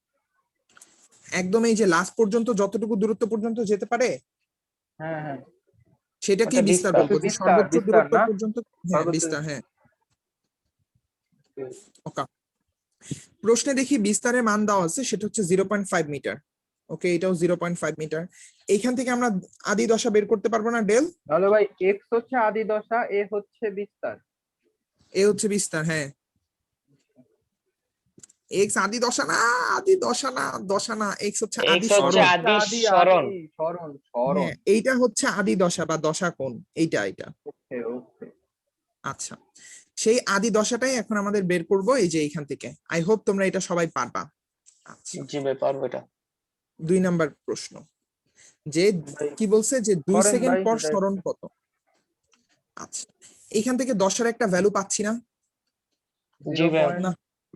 একদম এই যে লাস্ট পর্যন্ত যতটুকু দূরত্ব পর্যন্ত যেতে পারে হ্যাঁ হ্যাঁ, সেটাকে আচ্ছা, বিস্তার বিস্তার, বলবো, যে বিস্তার, সর্বোচ্চ বিস্তার দূরত্ব না? পর্যন্ত। হ্যাঁ সর্বোচ্চ বিস্তার, হ্যাঁ। ওকে, প্রশ্নে দেখি বিস্তারের মান দেওয়া আছে, সেটা হচ্ছে 0.5 মিটার। ওকে, এটাও 0.5 মিটার। এইখান থেকে আমরা আদি দশা বের করতে পারবো না ডেল? তাহলে ভাই এক্স হচ্ছে আদি দশা, এ হচ্ছে বিস্তার। এ হচ্ছে বিস্তার, হ্যাঁ। এক্স আদি দশা না, আদি দশা না, দশা না, এক্স হচ্ছে আদি এক্স হচ্ছে সরণ। আদি আদি সরণ। আদি সরণ সরণ। হ্যাঁ, এইটা হচ্ছে আদি দশা বা দশা কোণ, এইটা এটা। ওকে ওকে। আচ্ছা, সেই আদি দশাটাই এখন আমাদের বের করব এই যে এইখান থেকে। আই হোপ তোমরা এটা সবাই পারবা। আচ্ছা, জি ভাই পারবো এটা। 2 নাম্বার প্রশ্ন, যে ভাই কি বলছে যে 2 করেন সেকেন্ড ভাই, পর যেটা সরণ কত? আচ্ছা, এখান থেকে দশের একটা ভ্যালু পাচ্ছি না। জি ভাই। না,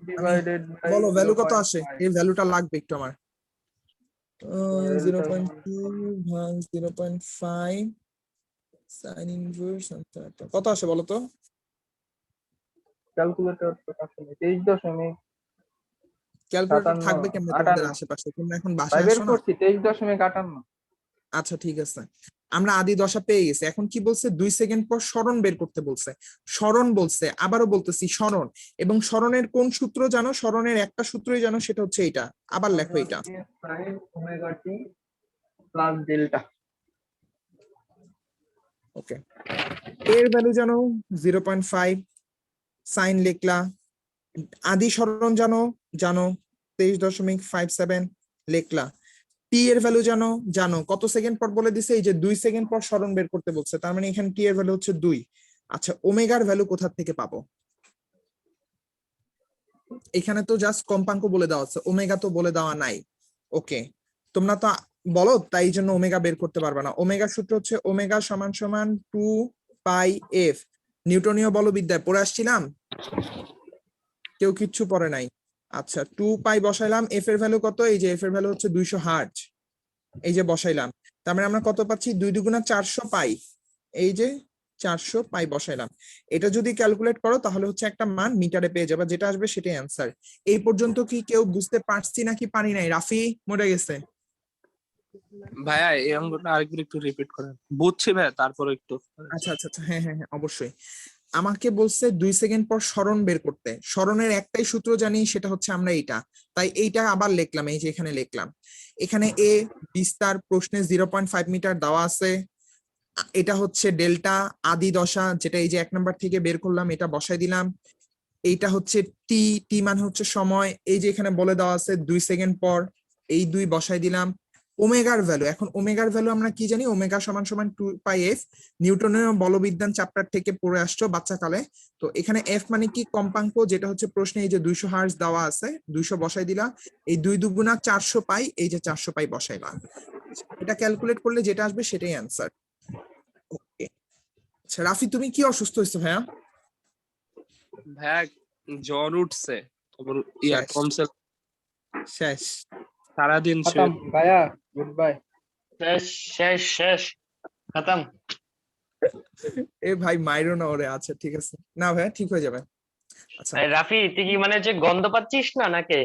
ডিভাইডেড বাই বলো ভ্যালু কত আসে? এই ভ্যালুটা লাগবে একটু আমার। 0.2 ভাগ 0.5 সাইন ইনভার্স কত আসে বলো তো? ক্যালকুলেটর তো আসলে 23.57। ক্যালকুলেটর থাকবে কেমনে তোমাদের 58 আশেপাশে? তোমরা এখন ভাই বাসায় বের আসো না? করছি 23.58। আচ্ছা ঠিক আছে, আমরা আদি দশা পেয়ে গেছি। এখন কি বলছে? 2 সেকেন্ড পর সরণ বের করতে বলছে। সরণ বলছে, আবারও বলতেছি সরণ, এবং সরণের কোন সূত্র জানো? সরণের একটা সূত্রই জানো, সেটা হচ্ছে এটা। আবার লেখো এটা। sin omega t plus delta. ওকে, এর ভ্যালু জানো 0.5, সাইন লিখলা। আদি সরণ জানো, জানো 23.57 লিখলা। টি এর ভ্যালু জানো, জানো কত সেকেন্ড পর বলে দিছে? এই যে 2 সেকেন্ড পর সরণ বের করতে বলছে, তার মানে এখানে টি এর ভ্যালু হচ্ছে 2। আচ্ছা, ওমেগার ভ্যালু কোথা থেকে পাবো? এখানে তো জাস্ট কম্পাঙ্ক বলে দেওয়া আছে, ওমেগা তো বলে দেওয়া নাই। ওকে, তোমরা তো বলো, তাই জন্য ওমেগা বের করতে পারবে না। ওমেগার সূত্র হচ্ছে ওমেগা সমান সমান 2 পাই এফ। নিউটনীয় বলবিদ্যায় পড়ে আসছিলাম? কেউ কিচ্ছু পড়ে নাই? আচ্ছা, 2 পাই বসাইলাম, এফ এর ভ্যালু কত? এই যে এফ এর ভ্যালু হচ্ছে 200 হার্টজ। এই যে বসাইলাম, তার মানে আমরা কত পাচ্ছি? 2 দুগুণা 400 পাই। এই যে 400 পাই বসাইলাম। এটা যদি ক্যালকুলেট করো তাহলে হচ্ছে একটা মান মিটারে পেয়ে যাবে, যেটা আসবে সেটাই অ্যান্সার। এই পর্যন্ত কি কেউ বুঝতে পারছি নাকি পারি নাই? রাফি মরে গেছে। ভাইয়া এই অঙ্কটা আরেকবার একটু রিপিট করেন। বুঝছি ভাইয়া, তারপরে একটু। আচ্ছা আচ্ছা আচ্ছা, হ্যাঁ হ্যাঁ হ্যাঁ, অবশ্যই। আমাকে বলছে 2 সেকেন্ড পর সরণ বের করতে। সরণের একটাই সূত্র জানি, সেটা হচ্ছে আমরা এইটা। তাই এইটা আবার লিখলাম, এই যে এখানে লিখলাম। এখানে এ বিস্তার, প্রশ্নে 0.5 মিটার দেওয়া আছে। এটা হচ্ছে ডেল্টা আদি দশা, যেটা এই যে 1 নাম্বার থেকে বের করলাম, এটা বসাই দিলাম। এইটা হচ্ছে টি, টি মানে হচ্ছে সময়, এই যে এখানে বলে দেওয়া আছে 2 সেকেন্ড পর, এই 2 বসাই দিলাম। ওমেগার ভ্যালু, এখন ওমেগার ভ্যালু আমরা কি জানি? ওমেগা সমান সমান 2 পাই এফ। নিউটনীয় বলবিজ্ঞান চ্যাপ্টার থেকে পড়ে আসছো বাচ্চাকালে। তো এখানে এফ মানে কি? কম্পাঙ্ক, যেটা হচ্ছে প্রশ্নে এই যে 200 হার্টজ দেওয়া আছে, 200 বসাই দিলা। এই 2 দুগুণা 400 পাই, এই যে 400 পাই বসাইলাম। এটা ক্যালকুলেট করলে যেটা আসবে সেটাই অ্যান্সার। ওকে, আচ্ছা রাফি, তুমি কি অসুস্থ হয়েছো ভাইয়া? ভাইয়া জ্বর উঠছে, তারপর শেষ কমছে, শেষ। সারাদিন খতম ভাইয়া, গুড বাই। শেষ শেষ শেষ, খতম। এ ভাই মাইরো না ওরে। আচ্ছা ঠিক আছে, না ভাইয়া ঠিক হয়ে যাবে। আচ্ছা, এই রাফি তুই কি মানে যে গন্ধ পাচ্ছিস না নাকি?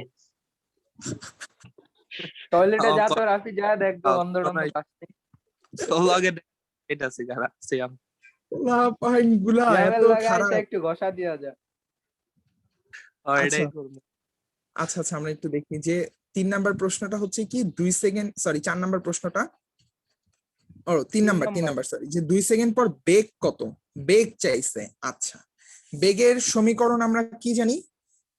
টয়লেটে যা তো রাফি, যা দেখবো অন্ধ টন্ধ পাচ্ছি। এটা সিগারা সিয়াম। পাইন গুলা এত লেভেল লাগাইছে, খারাপ। একটু ঘষা দিয়া যা। আচ্ছা এটাই করবো। আচ্ছা আচ্ছা, আমরা একটু দেখি যে 3 নাম্বার প্রশ্নটা হচ্ছে কি 2 সেকেন্ড, সরি 4 নাম্বার প্রশ্নটা, ও 3 নাম্বার সরি, যে 2 সেকেন্ড পর বেগ কত? বেগ চাইছে। আচ্ছা, বেগের সমীকরণ আমরা কি জানি?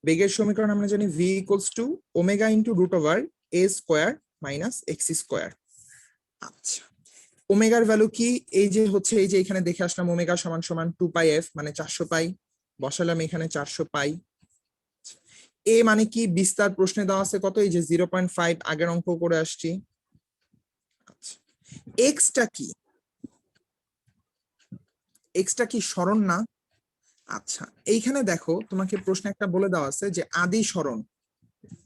বেগের সমীকরণ আমরা জানি v equals to omega into root over a square minus X square. আচ্ছা, ওমেগার ভ্যালু কি? এই যে হচ্ছে, এই যে এখানে দেখে আসলাম ওমেগা সমান সমান 2πf, মানে 400 পাই, বসালাম এখানে 400 পাই। এ মানে কি? বিস্তার প্রশ্নে দেওয়া আছে কত? এই যে 0.5, আগের অঙ্ক করে আসছি। আচ্ছা, এক্সটা কি? এক্সটা কি সরণ না? আচ্ছা, এইখানে দেখো তোমাকে প্রশ্ন একটা বলে দেওয়া আছে যে আদি সরণ,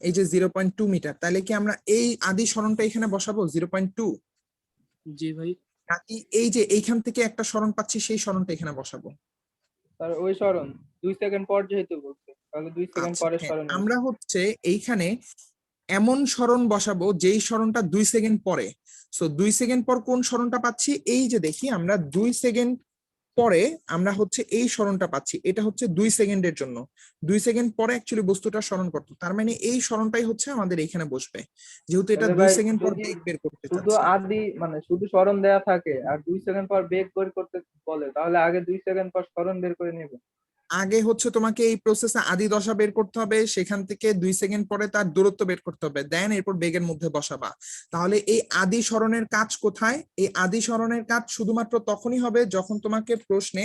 এই যে 0.2 মিটার, তাহলে কি আমরা এই আদি সরণটা এখানে বসাবো 0.2, জি ভাই। নাকি এই যে এইখান থেকে একটা সরণ পাচ্ছি সেই সরণটা এখানে বসাবো? তার ওই সরণ 2 সেকেন্ড পর যেহেতু বলছে, তাহলে 2 সেকেন্ড আচ্ছা, পরের হ্যাঁ, সরণ আমরা হচ্ছে এইখানে এমন সরণ বসাবো যেই সরণটা 2 সেকেন্ড পরে। সো 2 সেকেন্ড পর কোন সরণটা পাচ্ছি? এই যে দেখি আমরা 2 সেকেন্ড পরে আমরা হচ্ছে এই সরণটা পাচ্ছি, এটা হচ্ছে 2 সেকেন্ডের জন্য। 2 সেকেন্ড পরে অ্যাকচুয়ালি বস্তুটা সরণ করতো, তার মানে এই সরণটাই হচ্ছে আমাদের এখানে বসবে, যেহেতু এটা তাহলে 2 ভাই সেকেন্ড পর যদি বেগ বের করতে শুধু চাচ্ছি। আদি মানে শুধু সরণ দেয়া থাকে আর 2 সেকেন্ড পর বেগ বের করতে বলে, তাহলে আগে 2 সেকেন্ড পর সরণ বের করে নেবে। আগে হচ্ছে তোমাকে এই প্রসেসে আদি দশা বের করতে হবে, সেখান থেকে 2 সেকেন্ড পরে তার দূরত্ব বের করতে হবে, দেন এরপর বেগের মধ্যে বসাবা। তাহলে এই আদি সরণের কাজ কোথায়? এই আদি সরণের কাজ শুধুমাত্র তখনই হবে যখন তোমাকে প্রশ্নে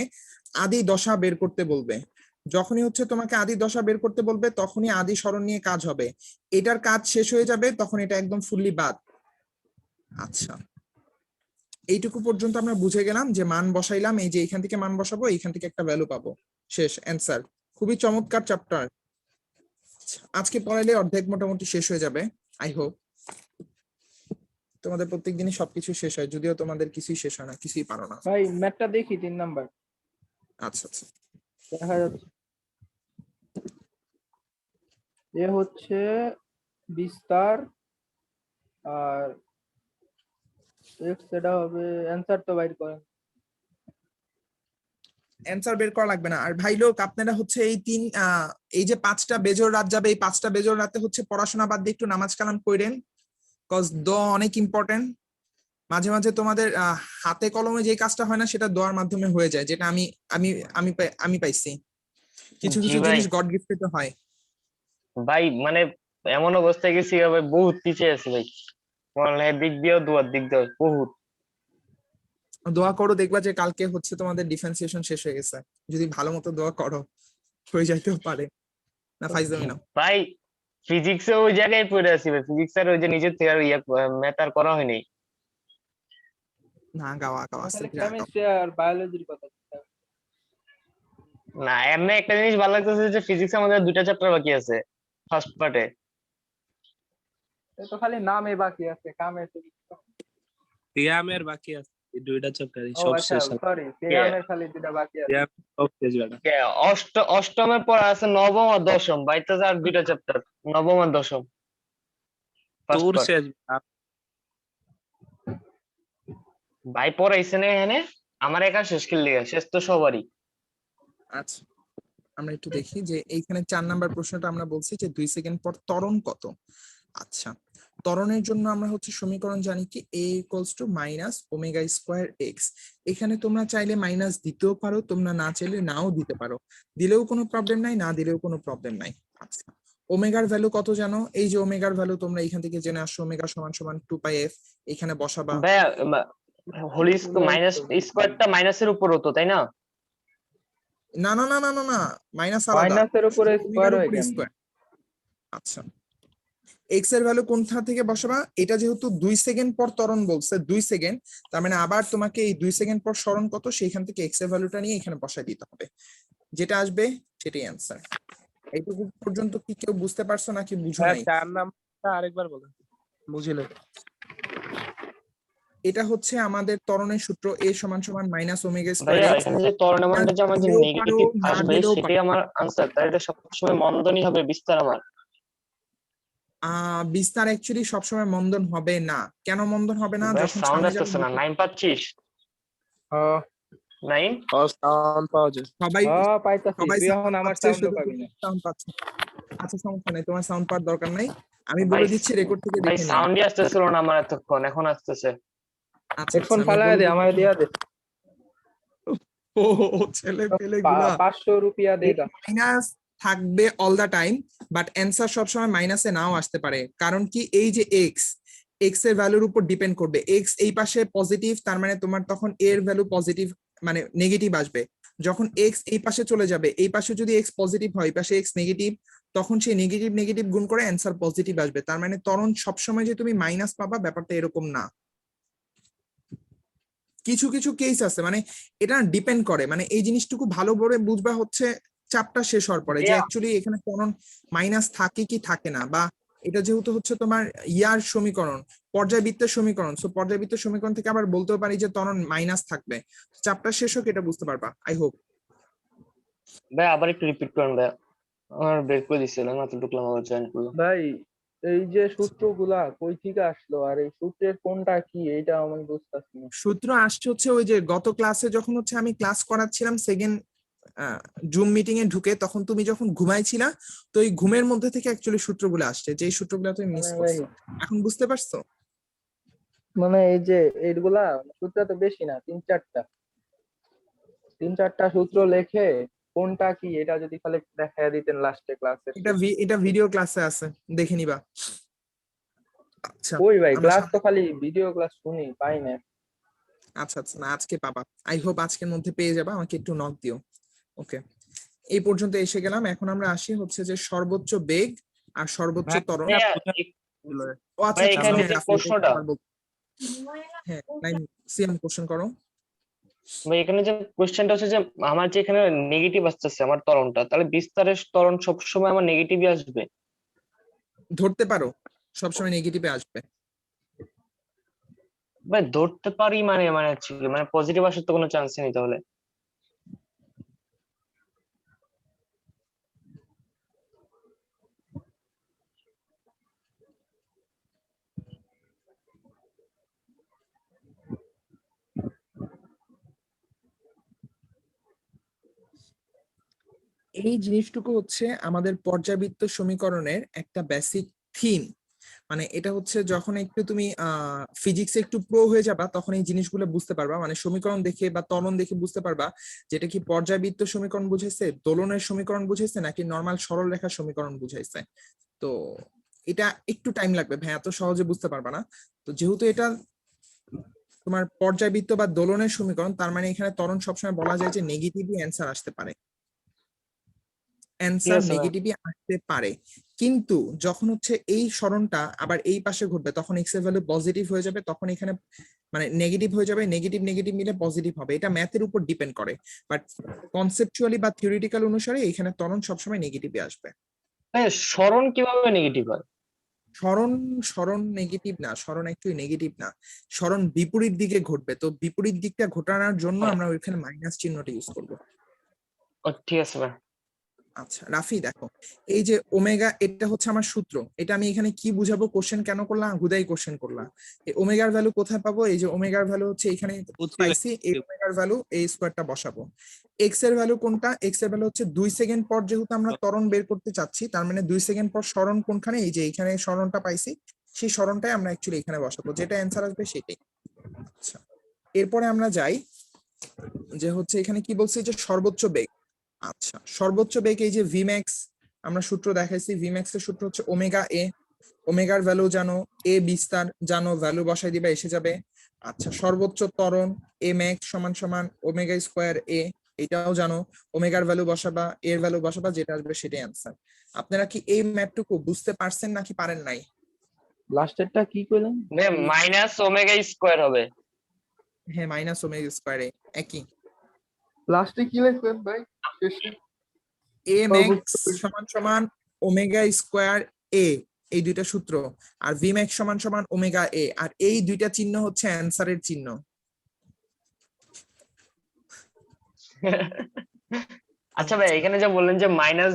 আদি দশা বের করতে বলবে। যখনই হচ্ছে তোমাকে আদি দশা বের করতে বলবে তখনই আদি সরণ নিয়ে কাজ হবে। এটার কাজ শেষ হয়ে যাবে তখন এটা একদম ফুললি বাদ। আচ্ছা, এইটুকু পর্যন্ত আমরা বুঝে গেলাম যে মান বসাইলাম, এই যে এখান থেকে মান বসাবো, এইখান থেকে একটা ভ্যালু পাবো, শেষ অ্যান্সার। খুবই চমৎকার চ্যাপ্টার। আজকে পড়াইলে অর্ধেক মোটামুটি শেষ হয়ে যাবে, আই হোপ। তোমাদের প্রত্যেক দিনই সবকিছু শেষ হয়, যদিও তোমাদের কিছুই শেষ হয় না, কিছুই পারো না। ভাই ম্যাথটা দেখি 3 নাম্বার আচ্ছা আচ্ছা, দেখা যাচ্ছে। এ হচ্ছে বিস্তার, আর এক্স এটা হবে অ্যানসার, তো বাইর করেন। অ্যান্সার বের করা লাগবে না। আর ভাই লোক, আপনারা হচ্ছে এই যে 5টা বেজোড় রাত যাবে, এই 5টা বেজোড় রাতে হচ্ছে পড়াশোনা বাদ দিয়ে একটু নামাজ কালাম কইরেন, কজ দোয়া অনেক ইম্পর্টেন্ট। মাঝে মাঝে তোমাদের হাতে কলমে যে কাজটা হয় না সেটা দোয়ার মাধ্যমে হয়ে যায়, যেটা আমি আমি আমি পাইছি। কিছু জি কিছু ভাই। জিনিস গড গিফটেড হয়। ভাই মানে এমন অবস্থায় গেছি ভাই, বহুত পিছিয়ে আছি ভাই, পড়ালেখার দিক দিয়েও দুয়ার দিক দিয়েও বহুত। দোয়া করো, দেখবা যে কালকে হচ্ছে তোমাদের ডিফারেন্সিয়েশন শেষ হয়ে গেছে, যদি ভালো মতো দোয়া করো হয়ে যাইতেও পারে। না ফাইজলামি না। ভাই ফিজিক্সে ওই জায়গায় পড়ে আছি ভাই, ফিজিক্স আর ওই যে নিজের থেকে আর ম্যাথ আর করা হয়নি। না, গাওয়া গাওয়া আমার আস্তে খালি ধীরে আগাও। কেমিস্ট্রি আর বায়োলজির কথা চিন্তা করি। না এমনি একটা জিনিস ভালো লাগতেছে যে ফিজিক্স আমাদের 2টা চ্যাপ্টার বাকি আছে ফার্স্ট পার্টে। এ তো খালি নামে বাকি আছে, কামে তো কিছু না। সিয়ামের বাকি আছে এই 2টা চ্যাপ্টার ও সব আচ্ছা, শেষ হবে। সরি, সিয়ামের খালি 2টা বাকি আছে। সিয়াম সব শেষ বেটা। অষ্টমের পর আছে নবম আর দশম, বাইতে আর 2টা চ্যাপ্টার, নবম আর দশম ফার্স্ট তোর পার্ট। শেষ বেটা। ভাই পড়াইছে না এখানে, আমার একা শেষ খেললে শেষ তো সবারই। আচ্ছা, আমরা একটু দেখি যে এইখানে 4 নাম্বার প্রশ্নটা আমরা বলছি যে 2 সেকেন্ড পর ত্বরণ কত। আচ্ছা, ত্বরণের জন্য আমরা হচ্ছে সমীকরণ জানি কি, a equals to minus omega square x. এখানে তোমরা চাইলে মাইনাস দিতেও পারো, তোমরা না চাইলে নাও দিতে পারো, দিলেও কোনো প্রবলেম নাই, না দিলেও কোনো প্রবলেম নাই। আচ্ছা, ওমেগার ভ্যালু কত জানো? এই যে ওমেগার ভ্যালু তোমরা এখান থেকে জেনে আসছো, ওমেগা সমান সমান 2πf, এখানে বসাবা। ভাইয়া হোল মাইনাস স্কোয়ারটা মাইনাসের উপর হতো তাই না? না না না না না না, মাইনাস আলাদা, মাইনাসের উপরে শুধু স্কোয়ার ওমেগার হয় উপরে কেন? স্কোয়ার। আচ্ছা, এক্স এর ভ্যালু কোনটা থেকে বসাবা? এটা যেহেতু 2 সেকেন্ড পর ত্বরণ বলছে, 2 সেকেন্ড, তার মানে আবার তোমাকে এই 2 সেকেন্ড পর সরণ কত সেইখান থেকে এক্স এর ভ্যালুটা নিয়ে এখানে বসাই দিতে হবে, যেটা আসবে সেটাই অ্যান্সার। এইটুকু পর্যন্ত কি কেউ বুঝতে পারছো নাকি বুঝো হ্যাঁ, নাই? 4 নাম্বারটা আরেকবার বলেন, বুঝিলে। এটা হচ্ছে আমাদের ত্বরণের সূত্র, এ সমান সমান মাইনাস ওমেগা স্কয়ার ভাইয়া এক্স। এখানে যে ত্বরণের যে আমার যে দিলেও পারো, নেগেটিভ না আসবে দিলেও পারো। সেটাই আমার আনসার, তাই এটা সবসময় মন্দনই হবে বিস্তার আমার। বিস্তার অ্যাকচুয়ালি সবসময় মন্দন হবে না। কেন মন্দন হবে না? ভাই যখন সাউন্ড সামনে যাবে আসতেছে না, 9 পাচ্ছিস? হ্যাঁ 9 সাউন্ড পাওয়া যায়। সবাই হ্যাঁ পাইতাছি, সবাই তুই sound এখন আমার পাচ্ছে, সাউন্ডও শুধু পাবি তুমি না। sound পাচ্ছ না। আচ্ছা, সমস্যা নেই, তোমার সাউন্ড পাওয়ার দরকার নাই, আমি ভাই বলে দিচ্ছি, রেকর্ড থেকে ভাই দেখে নিও। সাউন্ডই আসতেছিল না আমার এতক্ষণ, এখন আসতেছে। আচ্ছা আচ্ছা, হেডফোন আমি ফালায় বলে দে, আমার দিচ্ছি। দিয়া দে। ও ছেলে পেলে গুলা 500 রুপিয়া দে দা। মাইনাস থাকবে all the time, but answer সবসময় মাইনাসে নাও আসতে পারে। কারণ কি, এই যে এক্স, এক্স এর ভ্যালুর উপর ডিপেন্ড করবে। এক্স এই পাশে পজিটিভ, তার মানে তোমার তখন এর ভ্যালু পজিটিভ মানে নেগেটিভ আসবে। যখন এক্স এই পাশে চলে যাবে, এই পাশে যদি এক্স পজিটিভ হয়, এই পাশে এক্স নেগেটিভ, তখন সেই নেগেটিভ নেগেটিভ গুণ করে অ্যান্সার পজিটিভ আসবে। তার মানে ত্বরণ সবসময় যে তুমি মাইনাস পাবা ব্যাপারটা এরকম না। কিছু কিছু কেস আছে, মানে এটা ডিপেন্ড করে, মানে এই জিনিসটুকু ভালো করে বুঝবা হচ্ছে চাপটা শেষ হওয়ার পরে, যে অ্যাকচুয়ালি এখানে ত্বরণ মাইনাস থাকে কি থাকে না, বা এটা যেহেতু হচ্ছে তোমার ইয়ার সমীকরণ, পর্যায়বৃত্তের সমীকরণ, সো পর্যায়বৃত্তের সমীকরণ থেকে আবার বলতেও পারি যে ত্বরণ মাইনাস থাকবে। চাপটা শেষ হোক, এটা বুঝতে পারবা আই হোপ। ভাই আবার একটু রিপিট করেন ভাই, আমার বের করে দিছিলেন মাত্র ঢুকলাম আবার জয়েন করলাম। ভাই এই যে সূত্রগুলা কই থেকে আসলো, আর এই সূত্রের কোনটা কি এইটা আমি বুঝতেছি না। সূত্র আসছে হচ্ছে ওই যে গত ক্লাসে যখন হচ্ছে আমি ক্লাস করাচ্ছিলাম সেকেন্ড জুম মিটিং এ ঢুকে, তখন তুমি যখন ঘুমাইছিলা, তো এই ঘুমের মধ্যে থেকে অ্যাকচুয়ালি সূত্রগুলো আসছে, যে সূত্রগুলো তুমি মিস মানে ভাই করছো। এখন বুঝতে পারছো? মানে এই যে এইগুলা সূত্র তো বেশি না, তিন চারটা সূত্র লেখে কোনটা কি এটা যদি খালি দেখায় দিতেন লাস্টে ক্লাসে। এটা ভিডিও ক্লাসে আছে, দেখে নিবা। আচ্ছা ওই ভাই আমরা ক্লাস তো খালি ভিডিও ক্লাস শুনি, পাই না। আচ্ছা আচ্ছা, না আজকে পাবা, আই হোপ আজকের মধ্যে পেয়ে যাবা, আমাকে একটু নক দিও। ওকে, এই পর্যন্ত এসে গেলাম। এখন আমরা আসি হচ্ছে যে সর্বোচ্চ বেগ আর সর্বোচ্চ ভাই, ত্বরণ। ভাইয়া, ও আচ্ছা ভাই আচ্ছা, এখানে হ্যাঁ, যে রাফি, প্রশ্নটা, হ্যাঁ লাইন সিএম কোশ্চেন করো। ভাই এখানে যে কোশ্চেনটা হচ্ছে যে আমার যে এখানে নেগেটিভ আসতেছে আমার ত্বরণটা, তাহলে বিস্তারের ত্বরণ সবসময় আমার নেগেটিভই আসবে? ধরতে পারো সবসময় নেগেটিভে আসবে। ভাই ধরতে পারি মানে মানে actually মানে পজিটিভ আসার তো কোনো চান্স নেই তাহলে। এই জিনিসটুকু হচ্ছে আমাদের পর্যাবৃত্ত সমীকরণের একটা বেসিক থিম। মানে এটা হচ্ছে যখন একটু তুমি ফিজিক্সে একটু প্রো হয়ে যাবা, তখন এই জিনিসগুলো বুঝতে পারবা, মানে সমীকরণ দেখে বা ত্বরণ দেখে বুঝতে পারবা যেটা কি পর্যায়বৃত্ত সমীকরণ বুঝাইছে, দোলনের সমীকরণ বুঝাইছে, নাকি নর্মাল সরল রেখার সমীকরণ বুঝাইছে। তো এটা একটু টাইম লাগবে ভাই, এত সহজে বুঝতে পারবা না। তো যেহেতু এটা তোমার পর্যায়বৃত্ত বা দোলনের সমীকরণ, তার মানে এখানে ত্বরণ সবসময় বলা যায় যে নেগেটিভই অ্যান্সার আসতে পারে, ঠিক অ্যান্সার আছে ভাই। নেগেটিভই আসতে পারে। কিন্তু যখন হচ্ছে এই সরণটা আবার এই পাশে ঘটবে, তখন এক্স এর ভ্যালু পজিটিভ হয়ে যাবে, তখন এখানে মানে নেগেটিভ হয়ে যাবে, নেগেটিভ নেগেটিভ মিলে পজিটিভ হবে। এটা ম্যাথের উপর ডিপেন্ড করে, বাট কনসেপচুয়ালি বা থিওরিটিক্যাল অনুসারে এখানে ত্বরণ সবসময় নেগেটিভে আসবে। ভাই সরণ কিভাবে নেগেটিভ হয়? সরণ সরণ নেগেটিভ না, সরণ একটু নেগেটিভ না, সরণ বিপরীত দিকে ঘটবে। তো বিপরীত দিকটা ঘটানোর জন্য আমরা ওইখানে মাইনাস চিহ্নটা ইউজ করবো। ও ঠিক আছে ভাই। আচ্ছা রাফি দেখো, এই যে ওমেগা, এটা হচ্ছে আমার সূত্র, এটা আমি এখানে কি বুঝাবো, কোশ্চেন কেন করলাম, হুদাই কোশ্চেন করলাম। এই ওমেগার ভ্যালু কোথায় পাবো, এই যে ওমেগার ভ্যালু হচ্ছে এখানে পাইছি, এই ওমেগার ভ্যালু এই স্কোয়ারটা বসাবো। এক্স এর ভ্যালু কোনটা, এক্স এর ভ্যালু হচ্ছে 2 সেকেন্ড পর, যেহেতু আমরা ত্বরণ বের করতে চাচ্ছি, তার মানে 2 সেকেন্ড পর সরণ কোনখানে, এই যে এইখানে সরণটা পাইছি, সেই সরণটাই আমরা অ্যাকচুয়ালি এখানে বসাবো, যেটা অ্যান্সার আসবে সেটাই। আচ্ছা এরপরে আমরা যাই যে হচ্ছে এখানে কি বলছে যে সর্বোচ্চ বেগ। আচ্ছা সর্বোচ্চ বেগ, এই যে ভিম্যাক্স, আমরা সূত্র দেখাইছি, ভিম্যাক্স এর সূত্র হচ্ছে ওমেগা এ, ওমেগার ভ্যালু জানো, এ বিস্তার জানো, ভ্যালু বসাই দিবা এসে যাবে। আচ্ছা সর্বোচ্চ ত্বরণ এ ম্যাক্স সমান সমান ওমেগা স্কোয়ার এ, এটাও জানো, ওমেগার ভ্যালু বসাবা, এর ভ্যালু বসাবা, যেটা আসবে সেটাই অ্যান্সার। আপনারা কি এই ম্যাথটুকু বুঝতে পারছেন নাকি পারেন নাই? লাস্টেরটা কি কইলেন? ভাই মাইনাস ওমেগা স্কোয়ার হবে। হ্যাঁ মাইনাস ওমেগা স্কোয়ার এ একই। লাস্টে কি লিখবেন ভাই শেষে? এ ম্যাক্স সর্বোচ্চ সমান সমান ওমেগা স্কোয়ার এ, এই দুইটা সূত্র, আর ভি ম্যাক্স সমান সমান ওমেগা এ, আর এই দুইটা চিহ্ন হচ্ছে অ্যান্সারের চিহ্ন। আচ্ছা ভাই এখানে যে বললেন যে মাইনাস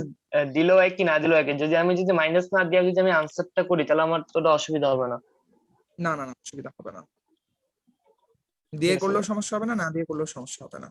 দিলেও একই না দিলেও একই, যদি আমি মাইনাস না দিয়ে যদি আমি আনসারটা করি তাহলে আমার তো ওটা অসুবিধা হবে না? না না না, অসুবিধা হবে না, ঠিক দিয়ে আছে করলেও ভাই। সমস্যা হবে না, না দিয়ে করলেও সমস্যা হবে না।